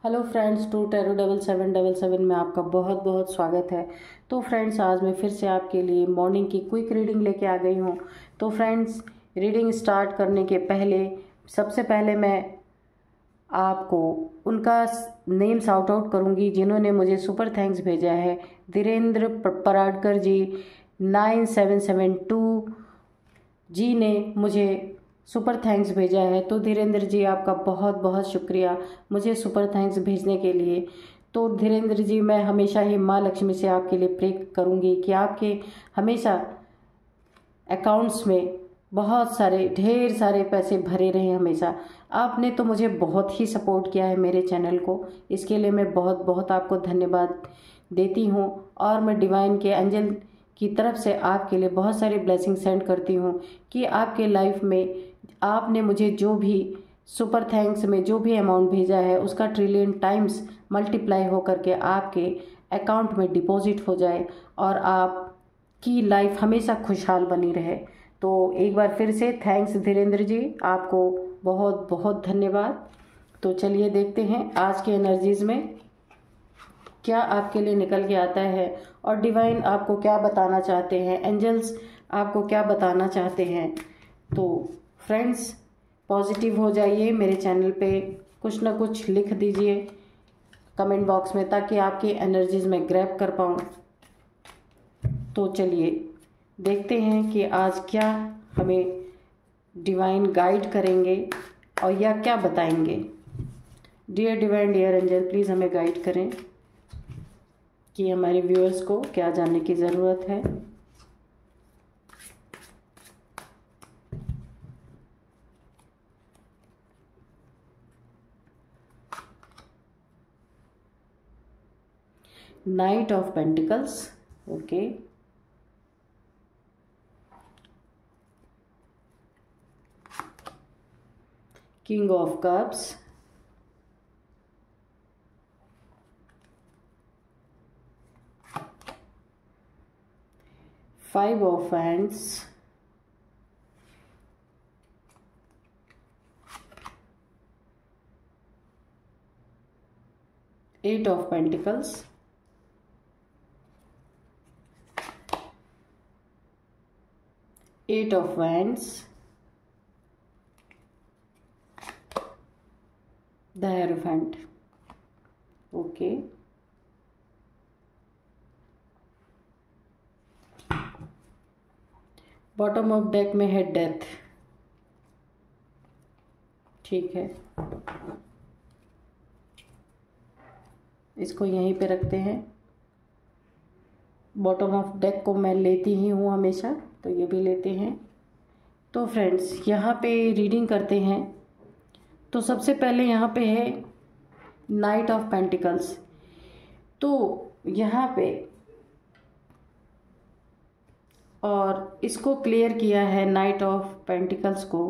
Hello friends, to tarot 7777 में आपका बहुत बहुत स्वागत है। तो फ्रेंड्स, आज मैं फिर से आपके लिए मॉर्निंग की क्विक रीडिंग लेके आ गई हूँ। तो फ्रेंड्स, रीडिंग स्टार्ट करने के पहले सबसे पहले मैं आपको उनका नेम शाउट आउट करूँगी जिन्होंने मुझे सुपर थैंक्स भेजा है। धीरेन्द्र पराडकर जी 9772 जी ने मुझे सुपर थैंक्स भेजा है। तो धीरेन्द्र जी, आपका बहुत बहुत शुक्रिया मुझे सुपर थैंक्स भेजने के लिए। तो धीरेन्द्र जी, मैं हमेशा ही माँ लक्ष्मी से आपके लिए प्रे करूँगी कि आपके हमेशा अकाउंट्स में बहुत सारे ढेर सारे पैसे भरे रहे हमेशा। आपने तो मुझे बहुत ही सपोर्ट किया है मेरे चैनल को, इसके लिए मैं बहुत बहुत आपको धन्यवाद देती हूँ। और मैं डिवाइन के एंजल की तरफ से आपके लिए बहुत सारी ब्लेसिंग सेंड करती हूँ कि आपके लाइफ में आपने मुझे जो भी सुपर थैंक्स में जो भी अमाउंट भेजा है उसका ट्रिलियन टाइम्स मल्टीप्लाई हो करके आपके अकाउंट में डिपॉजिट हो जाए और आपकी लाइफ हमेशा खुशहाल बनी रहे। तो एक बार फिर से थैंक्स धीरेन्द्र जी, आपको बहुत बहुत धन्यवाद। तो चलिए देखते हैं आज के एनर्जीज़ में क्या आपके लिए निकल के आता है और डिवाइन आपको क्या बताना चाहते हैं, एंजल्स आपको क्या बताना चाहते हैं। तो फ्रेंड्स, पॉजिटिव हो जाइए, मेरे चैनल पे कुछ ना कुछ लिख दीजिए कमेंट बॉक्स में ताकि आपकी एनर्जीज में ग्रैब कर पाऊँ। तो चलिए देखते हैं कि आज क्या हमें डिवाइन गाइड करेंगे और या क्या बताएंगे। Dear divine, dear angel, please हमें गाइड करें कि हमारे व्यूअर्स को क्या जानने की ज़रूरत है। Knight of pentacles, okay. King of cups, five of hands, eight of pentacles, eight of wands, the Hierophant, okay. Bottom of deck में है डेथ, ठीक है, इसको यहीं पे रखते हैं। बॉटम ऑफ डेक को मैं लेती ही हूँ हमेशा, तो ये भी लेते हैं। तो फ्रेंड्स, यहाँ पे रीडिंग करते हैं। तो सबसे पहले यहाँ पे है नाइट ऑफ पेंटिकल्स। तो यहाँ पे और इसको क्लियर किया है नाइट ऑफ पेंटिकल्स को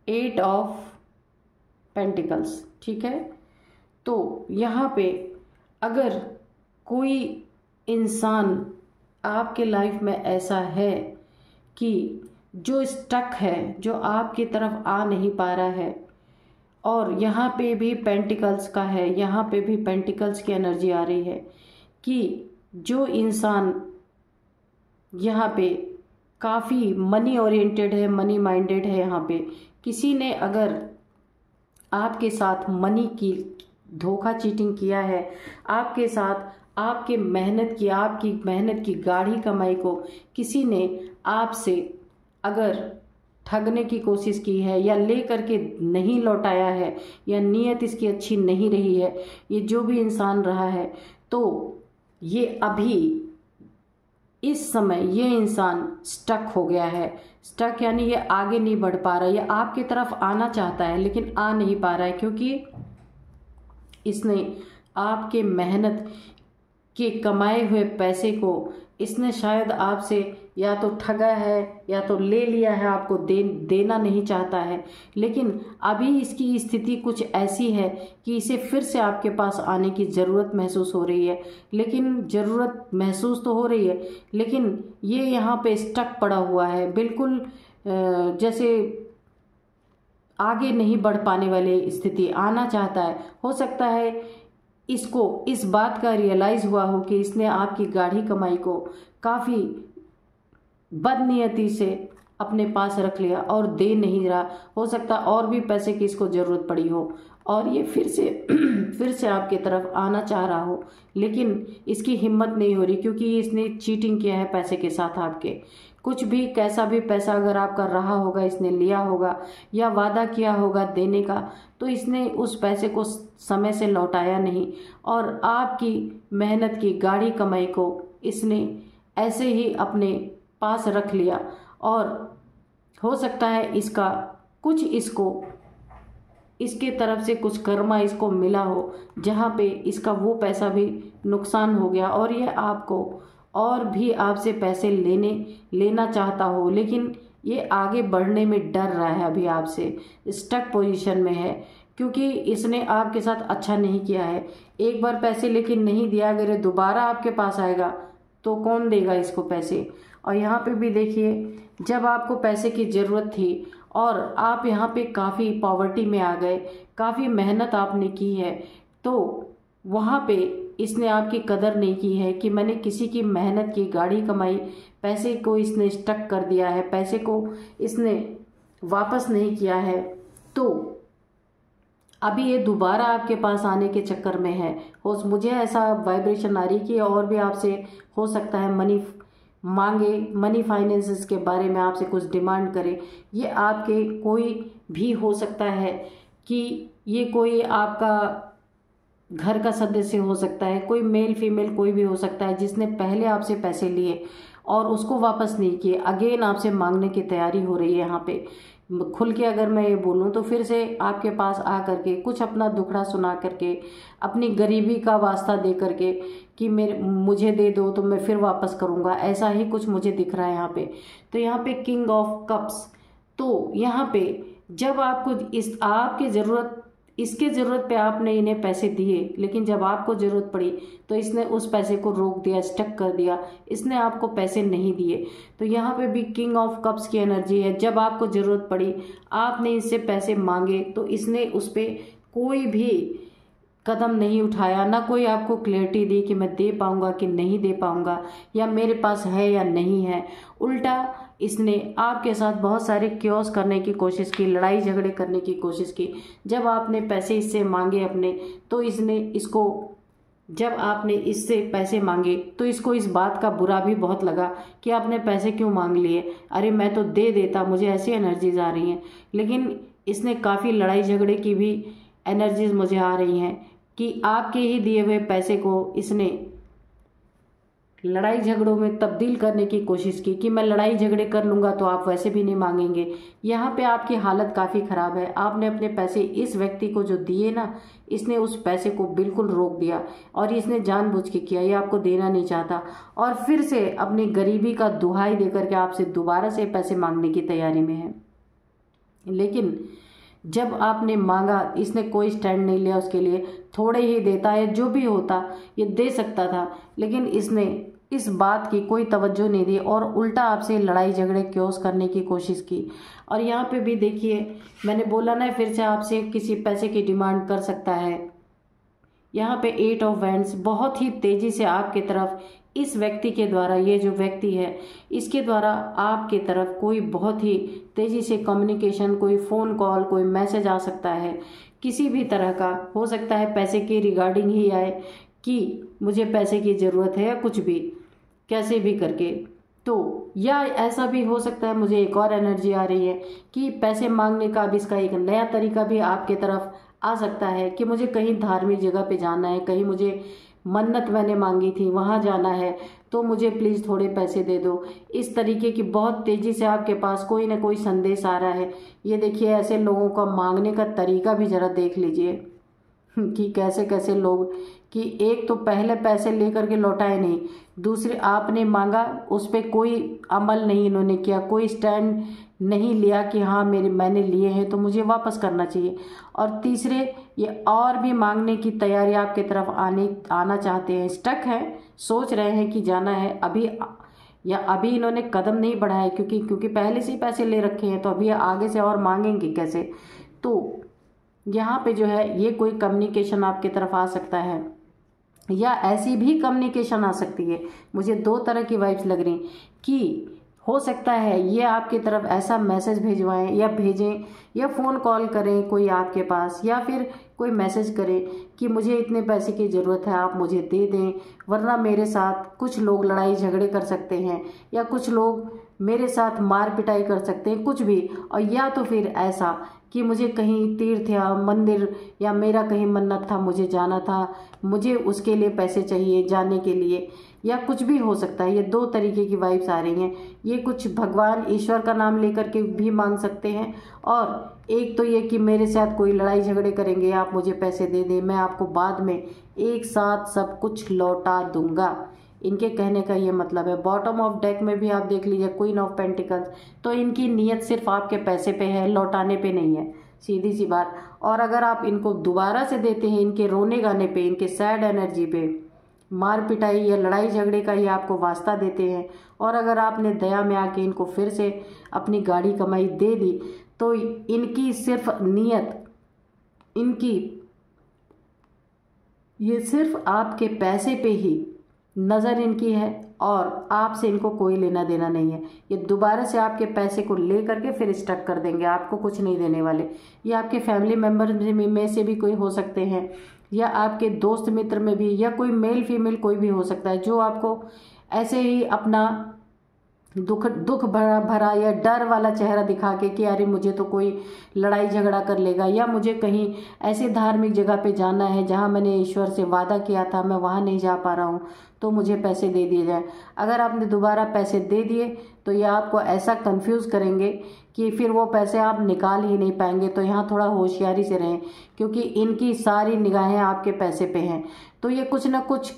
एट ऑफ पेंटिकल्स, ठीक है। तो यहाँ पे अगर कोई इंसान आपके लाइफ में ऐसा है कि जो स्टक है, जो आपकी तरफ आ नहीं पा रहा है, और यहाँ पे भी पेंटिकल्स का है, यहाँ पे भी पेंटिकल्स की एनर्जी आ रही है कि जो इंसान यहाँ पे काफ़ी मनी ओरिएंटेड है, मनी माइंडेड है, यहाँ पे किसी ने अगर आपके साथ मनी की धोखा चीटिंग किया है, आपके साथ आपकी मेहनत की गाढ़ी कमाई को किसी ने आपसे अगर ठगने की कोशिश की है या ले करके नहीं लौटाया है या नीयत इसकी अच्छी नहीं रही है, ये जो भी इंसान रहा है, तो ये अभी इस समय ये इंसान स्टक हो गया है। स्टक यानी ये आगे नहीं बढ़ पा रहा है, ये आपकी तरफ आना चाहता है लेकिन आ नहीं पा रहा है क्योंकि इसने आपके मेहनत के कमाए हुए पैसे को इसने शायद आपसे या तो ठगा है या तो ले लिया है, आपको देना नहीं चाहता है। लेकिन अभी इसकी स्थिति कुछ ऐसी है कि इसे फिर से आपके पास आने की ज़रूरत महसूस हो रही है। लेकिन ज़रूरत महसूस तो हो रही है, लेकिन ये यहाँ पे स्टक पड़ा हुआ है, बिल्कुल जैसे आगे नहीं बढ़ पाने वाली स्थिति आना चाहता है। हो सकता है इसको इस बात का रियलाइज़ हुआ हो कि इसने आपकी गाढ़ी कमाई को काफ़ी बदनीयती से अपने पास रख लिया और दे नहीं रहा। हो सकता और भी पैसे की इसको ज़रूरत पड़ी हो और ये फिर से आपके तरफ आना चाह रहा हो, लेकिन इसकी हिम्मत नहीं हो रही क्योंकि इसने चीटिंग किया है पैसे के साथ आपके। कुछ भी कैसा भी पैसा अगर आपका रहा होगा, इसने लिया होगा या वादा किया होगा देने का, तो इसने उस पैसे को समय से लौटाया नहीं और आपकी मेहनत की गाढ़ी कमाई को इसने ऐसे ही अपने पास रख लिया। और हो सकता है इसका कुछ इसके तरफ से कुछ कर्मा इसको मिला हो जहाँ पे इसका वो पैसा भी नुकसान हो गया और ये आपको और भी आपसे पैसे लेना चाहता हो, लेकिन ये आगे बढ़ने में डर रहा है, अभी आपसे स्टक पोजीशन में है क्योंकि इसने आपके साथ अच्छा नहीं किया है। एक बार पैसे लेकिन नहीं दिया, अगर ये दोबारा आपके पास आएगा तो कौन देगा इसको पैसे। और यहाँ पे भी देखिए, जब आपको पैसे की ज़रूरत थी और आप यहाँ पे काफ़ी पॉवर्टी में आ गए, काफ़ी मेहनत आपने की है, तो वहाँ पे इसने आपकी कदर नहीं की है कि मैंने किसी की मेहनत की गाढ़ी कमाई पैसे को इसने स्टक कर दिया है, पैसे को इसने वापस नहीं किया है। तो अभी ये दोबारा आपके पास आने के चक्कर में है। मुझे ऐसा वाइब्रेशन आ रही कि और भी आपसे हो सकता है मनी मांगे, मनी फाइनेंसेस के बारे में आपसे कुछ डिमांड करे। ये आपके कोई भी हो सकता है कि ये कोई आपका घर का सदस्य हो सकता है, कोई मेल फीमेल कोई भी हो सकता है जिसने पहले आपसे पैसे लिए और उसको वापस नहीं किए, अगेन आपसे मांगने की तैयारी हो रही है। यहाँ पे खुल के अगर मैं ये बोलूँ तो फिर से आपके पास आ करके कुछ अपना दुखड़ा सुना करके, अपनी गरीबी का वास्ता दे करके कि मुझे दे दो तो मैं फिर वापस करूँगा, ऐसा ही कुछ मुझे दिख रहा है यहाँ पे। तो यहाँ पे किंग ऑफ कप्स, तो यहाँ पे जब आपको आपकी इसके ज़रूरत पे आपने इन्हें पैसे दिए, लेकिन जब आपको ज़रूरत पड़ी तो इसने उस पैसे को रोक दिया, स्टक कर दिया, इसने आपको पैसे नहीं दिए। तो यहाँ पे भी किंग ऑफ कप्स की एनर्जी है। जब आपको ज़रूरत पड़ी, आपने इससे पैसे मांगे तो इसने उस पर कोई भी कदम नहीं उठाया, ना कोई आपको क्लैरिटी दी कि मैं दे पाऊँगा कि नहीं दे पाऊँगा या मेरे पास है या नहीं है। उल्टा इसने आपके साथ बहुत सारे क्योस करने की कोशिश की, लड़ाई झगड़े करने की कोशिश की। जब आपने पैसे इससे मांगे अपने, तो जब आपने इससे पैसे मांगे तो इसको इस बात का बुरा भी बहुत लगा कि आपने पैसे क्यों मांग लिए, अरे मैं तो दे देता, मुझे ऐसी एनर्जीज आ रही हैं। लेकिन इसने काफ़ी लड़ाई झगड़े की भी एनर्जीज मुझे आ रही हैं कि आपके ही दिए हुए पैसे को इसने लड़ाई झगड़ों में तब्दील करने की कोशिश की कि मैं लड़ाई झगड़े कर लूँगा तो आप वैसे भी नहीं मांगेंगे। यहाँ पे आपकी हालत काफ़ी ख़राब है। आपने अपने पैसे इस व्यक्ति को जो दिए ना, इसने उस पैसे को बिल्कुल रोक दिया और इसने जानबूझ के किया, ये आपको देना नहीं चाहता और फिर से अपनी गरीबी का दुहाई देकर के आपसे दोबारा से पैसे मांगने की तैयारी में है। लेकिन जब आपने मांगा, इसने कोई स्टैंड नहीं लिया उसके लिए, थोड़े ही देता है, जो भी होता ये दे सकता था, लेकिन इसने इस बात की कोई तवज्जो नहीं दी और उल्टा आपसे लड़ाई झगड़े क्योस करने की कोशिश की। और यहाँ पे भी देखिए, मैंने बोला ना फिर से आपसे किसी पैसे की डिमांड कर सकता है। यहाँ पे 8 ऑफ वैंड्स बहुत ही तेज़ी से आपके तरफ इस व्यक्ति के द्वारा, ये जो व्यक्ति है इसके द्वारा आपके तरफ कोई बहुत ही तेज़ी से कम्युनिकेशन, कोई फ़ोन कॉल, कोई मैसेज आ सकता है, किसी भी तरह का हो सकता है, पैसे के रिगार्डिंग ही आए कि मुझे पैसे की ज़रूरत है या कुछ भी, कैसे भी करके। तो या ऐसा भी हो सकता है, मुझे एक और एनर्जी आ रही है कि पैसे मांगने का अब इसका एक नया तरीका भी आपके तरफ आ सकता है कि मुझे कहीं धार्मिक जगह पे जाना है, कहीं मुझे मन्नत मैंने मांगी थी वहाँ जाना है, तो मुझे प्लीज़ थोड़े पैसे दे दो। इस तरीके की बहुत तेज़ी से आपके पास कोई ना कोई संदेश आ रहा है। ये देखिए, ऐसे लोगों का मांगने का तरीका भी ज़रा देख लीजिए कि कैसे कैसे लोग, कि एक तो पहले पैसे लेकर के लौटाए नहीं, दूसरे आपने मांगा उस पर कोई अमल नहीं इन्होंने किया, कोई स्टैंड नहीं लिया कि हाँ मैंने लिए हैं तो मुझे वापस करना चाहिए। और तीसरे, ये और भी मांगने की तैयारी आपके तरफ आना चाहते हैं, स्टक हैं, सोच रहे हैं कि जाना है अभी इन्होंने कदम नहीं बढ़ाया क्योंकि पहले से ही पैसे ले रखे हैं, तो अभी आगे से और मांगेंगे कैसे। तो यहाँ पे जो है ये कोई कम्युनिकेशन आपकी तरफ आ सकता है, या ऐसी भी कम्युनिकेशन आ सकती है। मुझे दो तरह की वाइब्स लग रही कि हो सकता है ये आपकी तरफ ऐसा मैसेज भिजवाएं या भेजें या फ़ोन कॉल करें कोई आपके पास, या फिर कोई मैसेज करें कि मुझे इतने पैसे की ज़रूरत है, आप मुझे दे दें, वरना मेरे साथ कुछ लोग लड़ाई झगड़े कर सकते हैं, या कुछ लोग मेरे साथ मार पिटाई कर सकते हैं, कुछ भी। और या तो फिर ऐसा कि मुझे कहीं तीर्थ या मंदिर या मेरा कहीं मन्नत था, मुझे जाना था, मुझे उसके लिए पैसे चाहिए जाने के लिए, या कुछ भी हो सकता है। ये दो तरीके की वाइब्स आ रही हैं। ये कुछ भगवान ईश्वर का नाम लेकर के भी मांग सकते हैं, और एक तो ये कि मेरे साथ कोई लड़ाई झगड़े करेंगे, आप मुझे पैसे दे दें, मैं आपको बाद में एक साथ सब कुछ लौटा दूंगा। इनके कहने का ये मतलब है। बॉटम ऑफ डेक में भी आप देख लीजिए क्वीन ऑफ पेंटिकल्स, तो इनकी नीयत सिर्फ आपके पैसे पे है, लौटाने पे नहीं है, सीधी सी बात। और अगर आप इनको दोबारा से देते हैं, इनके रोने गाने पे, इनके सैड एनर्जी पे, मार पिटाई या लड़ाई झगड़े का ये आपको वास्ता देते हैं, और अगर आपने दया में आके इनको फिर से अपनी गाड़ी कमाई दे दी, तो इनकी सिर्फ नीयत, इनकी ये सिर्फ आपके पैसे पे ही नज़र इनकी है, और आपसे इनको कोई लेना देना नहीं है। ये दोबारा से आपके पैसे को ले करके फिर स्टक कर देंगे, आपको कुछ नहीं देने वाले। ये आपके फैमिली मेम्बर में से भी कोई हो सकते हैं, या आपके दोस्त मित्र में भी, या कोई मेल फीमेल कोई भी हो सकता है, जो आपको ऐसे ही अपना दुख भरा या डर वाला चेहरा दिखा के कि अरे मुझे तो कोई लड़ाई झगड़ा कर लेगा, या मुझे कहीं ऐसे धार्मिक जगह पे जाना है जहाँ मैंने ईश्वर से वादा किया था, मैं वहाँ नहीं जा पा रहा हूँ, तो मुझे पैसे दे दिए जाए। अगर आपने दोबारा पैसे दे दिए तो ये आपको ऐसा कंफ्यूज करेंगे कि फिर वो पैसे आप निकाल ही नहीं पाएंगे। तो यहाँ थोड़ा होशियारी से रहें, क्योंकि इनकी सारी निगाहें आपके पैसे पे हैं। तो ये कुछ ना कुछ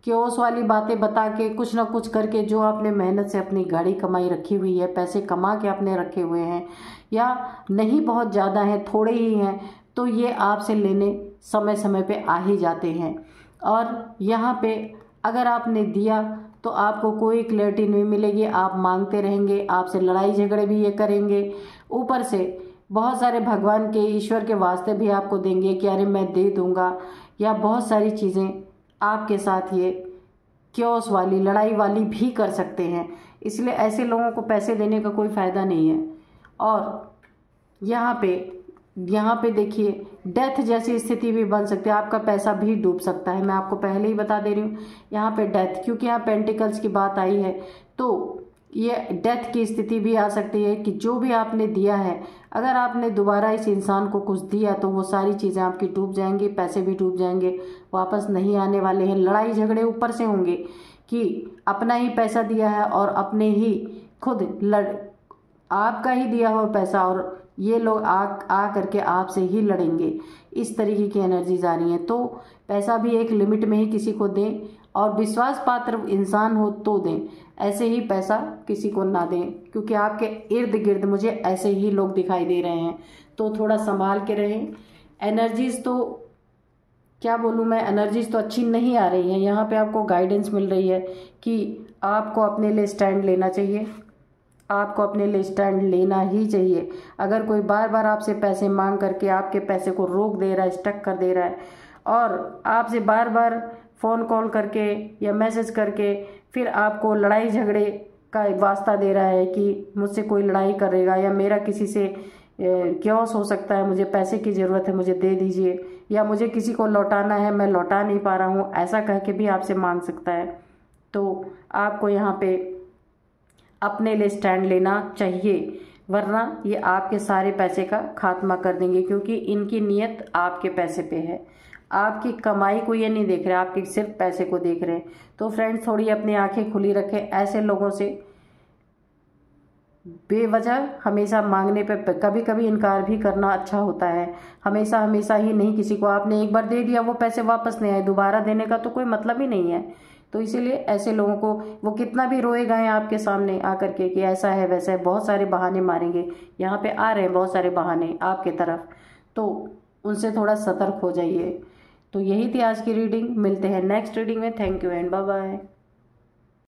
क्योस वाली बातें बता के, कुछ ना कुछ करके, जो आपने मेहनत से अपनी गाड़ी कमाई रखी हुई है, पैसे कमा के आपने रखे हुए हैं, या नहीं बहुत ज़्यादा हैं, थोड़े ही हैं, तो ये आपसे लेने समय समय पे आ ही जाते हैं। और यहाँ पे अगर आपने दिया तो आपको कोई क्लैरिटी नहीं मिलेगी, आप मांगते रहेंगे, आपसे लड़ाई झगड़े भी ये करेंगे, ऊपर से बहुत सारे भगवान के, ईश्वर के वास्ते भी आपको देंगे कि अरे मैं दे दूँगा, या बहुत सारी चीज़ें आपके साथ ये क्योस वाली, लड़ाई वाली भी कर सकते हैं। इसलिए ऐसे लोगों को पैसे देने का कोई फ़ायदा नहीं है। और यहाँ पे देखिए डेथ जैसी स्थिति भी बन सकती है, आपका पैसा भी डूब सकता है। मैं आपको पहले ही बता दे रही हूँ, यहाँ पे डेथ, क्योंकि यहाँ पेंटिकल्स की बात आई है, तो ये डेथ की स्थिति भी आ सकती है कि जो भी आपने दिया है, अगर आपने दोबारा इस इंसान को कुछ दिया तो वो सारी चीज़ें आपकी डूब जाएंगी, पैसे भी डूब जाएंगे, वापस नहीं आने वाले हैं। लड़ाई झगड़े ऊपर से होंगे कि अपना ही पैसा दिया है और अपने ही खुद आपका ही दिया हुआ पैसा, और ये लोग आ करके आपसे ही लड़ेंगे। इस तरीके की एनर्जीज आ रही हैं। तो पैसा भी एक लिमिट में ही किसी को दें, और विश्वास पात्र इंसान हो तो दें, ऐसे ही पैसा किसी को ना दें, क्योंकि आपके इर्द गिर्द मुझे ऐसे ही लोग दिखाई दे रहे हैं। तो थोड़ा संभाल के रहें। एनर्जीज तो क्या बोलूँ मैं, एनर्जीज तो अच्छी नहीं आ रही हैं। यहाँ पे आपको गाइडेंस मिल रही है कि आपको अपने लिए स्टैंड लेना चाहिए, आपको अपने लिए स्टैंड लेना ही चाहिए। अगर कोई बार बार आपसे पैसे मांग करके आपके पैसे को रोक दे रहा है, स्टक कर दे रहा है, और आपसे बार बार फ़ोन कॉल करके या मैसेज करके फिर आपको लड़ाई झगड़े का वास्ता दे रहा है कि मुझसे कोई लड़ाई करेगा, या मेरा किसी से क्योस हो सकता है, मुझे पैसे की ज़रूरत है, मुझे दे दीजिए, या मुझे किसी को लौटाना है, मैं लौटा नहीं पा रहा हूँ, ऐसा कह के भी आपसे मांग सकता है। तो आपको यहाँ पे अपने लिए स्टैंड लेना चाहिए, वरना ये आपके सारे पैसे का खात्मा कर देंगे, क्योंकि इनकी नीयत आपके पैसे पे है। आपकी कमाई को ये नहीं देख रहे, आपके सिर्फ पैसे को देख रहे हैं। तो फ्रेंड्स, थोड़ी अपनी आंखें खुली रखें। ऐसे लोगों से बेवजह हमेशा मांगने पे कभी कभी इनकार भी करना अच्छा होता है। हमेशा हमेशा ही नहीं, किसी को आपने एक बार दे दिया, वो पैसे वापस नहीं आए, दोबारा देने का तो कोई मतलब ही नहीं है। तो इसीलिए ऐसे लोगों को, वो कितना भी रोए गए आपके सामने आकर के कि ऐसा है वैसा है, बहुत सारे बहाने मारेंगे। यहाँ पे आ रहे हैं बहुत सारे बहाने आपके तरफ, तो उनसे थोड़ा सतर्क हो जाइए। तो यही थी आज की रीडिंग। मिलते हैं नेक्स्ट रीडिंग में। Thank you and bye bye.